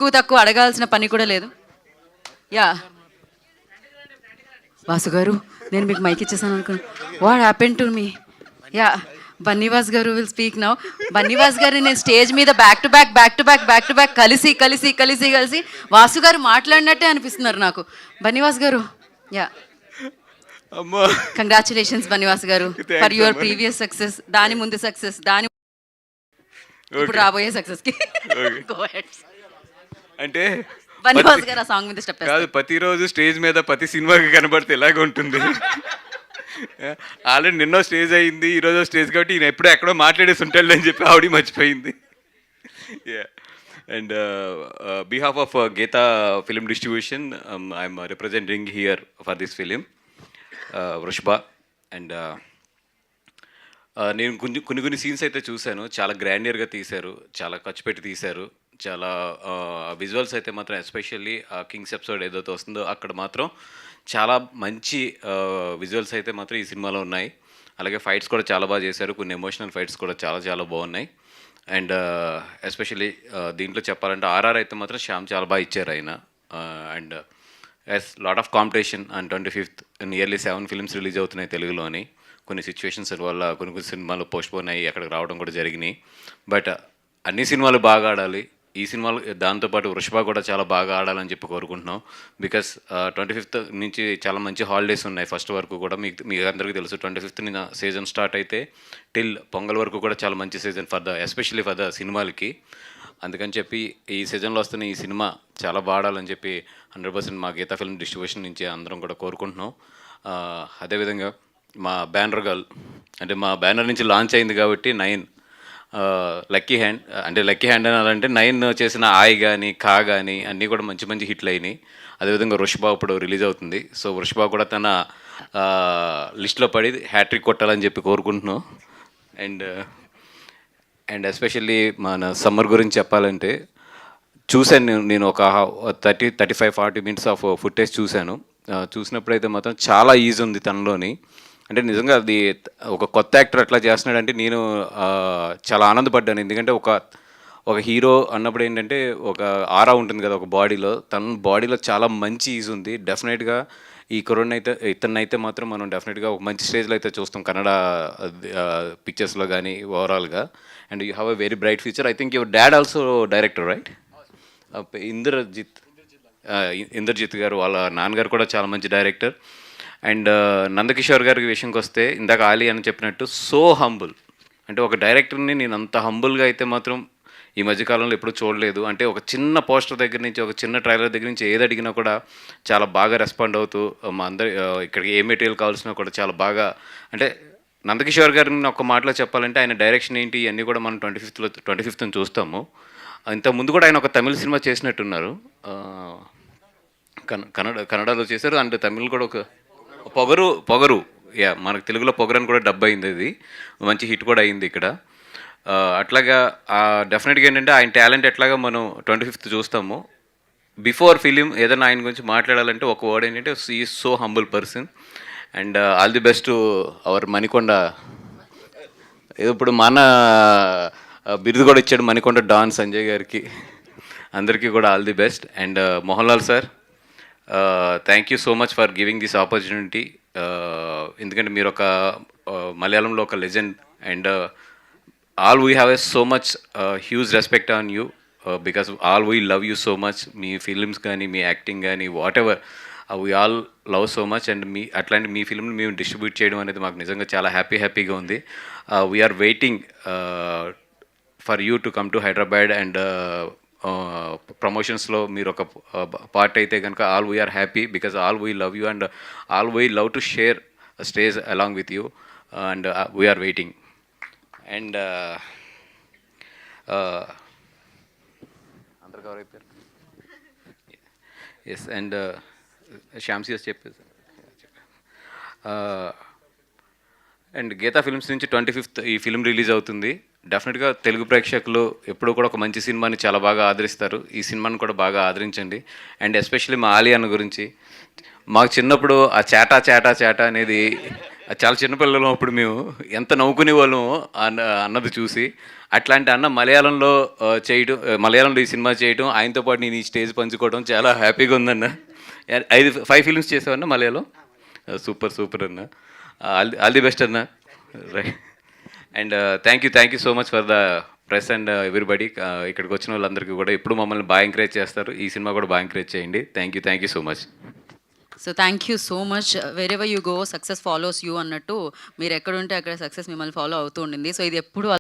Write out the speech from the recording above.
ఎక్కువ తక్కువ అడగాల్సిన పని కూడా లేదు. యా వాసు గారు, నేను మీకు మైక్ ఇచ్చేసాను అనుకున్నాను. What happen to me? Yeah Bunny Vas గారు విల్ స్పీక్ నౌ. బన్నీవాస్ గారిని నేను స్టేజ్ మీద బ్యాక్ టు బ్యాక్ కలిసి కలిసి కలిసి కలిసి వాసు గారు మాట్లాడినట్టే అనిపిస్తున్నారు నాకు. బన్నీవాస్ గారు, యా కంగ్రాచులేషన్స్ బన్నీవాస్ గారు ఫర్ యువర్ ప్రీవియస్ సక్సెస్. దాని ముందు సక్సెస్, దాని ఇప్పుడు రాబోయే సక్సెస్ కి అంటే బన్నీవాస్ గారు ఆ సాంగ్ మీద స్టెప్ కాదు, ప్రతిరోజు స్టేజ్ మీద ప్రతి సినిమాకి కనబడితే ఎలాగ ఉంటుంది. ఆల్రెడీ నిన్నో స్టేజ్ అయింది, ఈరోజు స్టేజ్ కాబట్టి ఈయన ఎప్పుడో ఎక్కడో మాట్లాడేసి ఉంటాడు అని చెప్పి ఆవిడ మర్చిపోయింది. And behalf of Geetha film distribution, I'm representing here for this film Vrushabha. And నేను కొన్ని సీన్స్ అయితే చూశాను, చాలా గ్రాండియర్గా తీశారు, చాలా ఖర్చు పెట్టి తీశారు. చాలా విజువల్స్ అయితే మాత్రం ఎస్పెషల్లీ కింగ్స్ ఎపిసోడ్ ఏదైతే వస్తుందో అక్కడ మాత్రం చాలా మంచి విజువల్స్ అయితే మాత్రం ఈ సినిమాలో ఉన్నాయి. అలాగే ఫైట్స్ కూడా చాలా బాగా చేశారు, కొన్ని ఎమోషనల్ ఫైట్స్ కూడా చాలా బాగున్నాయి. అండ్ ఎస్పెషల్లీ దీంట్లో చెప్పాలంటే ఆర్ఆర్ అయితే మాత్రం శ్యామ్ చాలా బాగా ఇచ్చారు ఆయన. And as lot of competition and 25th nearly 7 films release అవుతున్నాయి తెలుగులోని. కొన్ని సిచ్యువేషన్స్ వల్ల కొన్ని సినిమాలు పోస్ట్పోన్ అయ్యి అక్కడికి రావడం కూడా జరిగినాయి. బట్ అన్ని సినిమాలు బాగా ఆడాలి, ఈ సినిమాలు దాంతోపాటు వృషభ కూడా చాలా బాగా ఆడాలని చెప్పి కోరుకుంటున్నాం. బికాస్ 25th నుంచి చాలా మంచి హాలిడేస్ ఉన్నాయి. ఫస్ట్ వరకు కూడా మీకు అందరికీ తెలుసు, 25th సీజన్ స్టార్ట్ అయితే టిల్ పొంగల్ వరకు కూడా చాలా మంచి సీజన్ ఎస్పెషల్లీ ఫర్ ద సినిమాలకి. అందుకని చెప్పి ఈ సీజన్లో వస్తున్న ఈ సినిమా చాలా బాడాలని చెప్పి 100% మా గీతా ఫిల్మ్ డిస్ట్రిబ్యూషన్ నుంచి అందరం కూడా కోరుకుంటున్నాం. అదేవిధంగా మా బ్యానర్ గర్ల్ అంటే మా బ్యానర్ నుంచి లాంచ్ అయింది కాబట్టి 9 లక్కీ హ్యాండ్, అంటే లక్కీ హ్యాండ్ అనాలంటే 9 చేసిన ఆయ్ కానీ కా కానీ అన్నీ కూడా మంచి హిట్లు అయినాయి. అదేవిధంగా వృషభ ఇప్పుడు రిలీజ్ అవుతుంది. సో వృషభ కూడా తన లిస్ట్లో పడి హ్యాట్రిక్ కొట్టాలని చెప్పి కోరుకుంటున్నాం. అండ్ ఎస్పెషల్లీ మన సమ్మర్ గురించి చెప్పాలంటే చూశాను నేను ఒక 35-40 minutes ఆఫ్ ఫుటేజ్ చూశాను. చూసినప్పుడైతే మాత్రం చాలా ఈజీ ఉంది తనలోని. అంటే నిజంగా అది ఒక కొత్త యాక్టర్ అట్లా చేస్తున్నాడంటే నేను చాలా ఆనందపడ్డాను. ఎందుకంటే ఒక హీరో అన్నప్పుడు ఏంటంటే ఒక ఆరా ఉంటుంది కదా ఒక బాడీలో, తన బాడీలో చాలా మంచి ఈజ్ ఉంది. డెఫినెట్గా ఈ కరోనా అయితే ఇతన్నైతే మాత్రం మనం డెఫినెట్గా ఒక మంచి స్టేజ్లో అయితే చూస్తాం కన్నడ పిక్చర్స్లో కానీ ఓవరాల్గా. And you have a very bright future. I think your dad also director right? Indrajith గారు వాళ్ళ నాన్నగారు కూడా చాలా మంచి డైరెక్టర్. అండ్ నందకిషోర్ గారి విషయంకి వస్తే ఇందాక ఆలీ అని చెప్పినట్టు సో హంబుల్. అంటే ఒక డైరెక్టర్ని నేను అంత హంబుల్గా అయితే మాత్రం ఈ మధ్యకాలంలో ఎప్పుడూ చూడలేదు. అంటే ఒక చిన్న పోస్టర్ దగ్గర నుంచి, ఒక చిన్న ట్రైలర్ దగ్గర నుంచి ఏది అడిగినా కూడా చాలా బాగా రెస్పాండ్ అవుతూ మా అందరి ఇక్కడికి ఏ మెటీరియల్ కావాల్సినా కూడా చాలా బాగా, అంటే నందకిషోర్ గారిని ఒక మాటలో చెప్పాలంటే ఆయన డైరెక్షన్ ఏంటి ఇవన్నీ కూడా మనం 25th చూస్తాము. ఇంతకు ముందు కూడా ఆయన ఒక తమిళ సినిమా చేసినట్టున్నారు, కన్నడలో చేశారు. అండ్ తమిళ్ కూడా ఒక పొగరు యా మనకు తెలుగులో పొగరు అని కూడా డబ్ అయింది, అది మంచి హిట్ కూడా అయింది ఇక్కడ. అట్లాగా డెఫినెట్గా ఏంటంటే ఆయన టాలెంట్ ఎట్లాగా మనం 25th చూస్తాము. బిఫోర్ ఫిలిం ఏదైనా ఆయన గురించి మాట్లాడాలంటే ఒక వర్డ్ ఏంటంటే ఈ so humble person. And all the best our Manikonda. ఇప్పుడు మన బిరుదు కూడా ఇచ్చాడు మణికొండ డాన్ సంజయ్ గారికి. అందరికీ కూడా all the best. And Mohan Lal sir, thank you so much for giving this opportunity. ఎందుకంటే మీరు ఒక మలయాళంలో ఒక legend. And all we have a so much huge respect on you because all we love you so much. Me films కానీ మీ acting కానీ what ever we all love so much. And అట్లాంటి మీ ఫిల్మ్ని మేము distribute చేయడం అనేది మాకు నిజంగా చాలా హ్యాపీగా ఉంది. We are waiting for you to come to Hyderabad. And ప్రమోషన్స్లో మీరు ఒక పార్ట్ అయితే కనుక all we are happy because all we love you and all we love to share stage along with you. And we are waiting. And అందరు cover అయిపోయారు. Yes. And శ్యామ్సియస్ చెప్పేసి and Gita films నుంచి 25th ఈ ఫిల్మ్ రిలీజ్ అవుతుంది. డెఫినెట్గా తెలుగు ప్రేక్షకులు ఎప్పుడూ కూడా ఒక మంచి సినిమాని చాలా బాగా ఆదరిస్తారు. ఈ సినిమాని కూడా బాగా ఆదరించండి. అండ్ ఎస్పెషల్లీ మా ఆలీ అన్న గురించి మాకు చిన్నప్పుడు ఆ చేటా అనేది చాలా చిన్నపిల్లలు అప్పుడు మేము ఎంత నవ్వుకునే వాళ్ళము అన్నది చూసి అట్లాంటి అన్న మలయాళంలో చేయడం, మలయాళంలో ఈ సినిమా చేయడం, ఆయనతో పాటు నేను ఈ స్టేజ్ పంచుకోవడం చాలా హ్యాపీగా ఉందన్న. 5 ఫిల్మ్స్ చేసావన్న మలయాళం. సూపర్ సూపర్ అన్న. ఆల్ ది బెస్ట్ అన్న. Right. And thank you so much for the press and everybody. ఇక్కడికి వచ్చిన వాళ్ళందరికీ కూడా ఎప్పుడు మమ్మల్ని బాగా ఎంకరేజ్ చేస్తారు. ఈ సినిమా కూడా బాగా ఎంకరేజ్ చేయండి. Thank you so much. So thank you so much. Wherever you go success follows you అన్నట్టు మీరు ఎక్కడ ఉంటే అక్కడ సక్సెస్ మిమ్మల్ని ఫాలో అవుతూ ఉండింది. సో ఇది ఎప్పుడు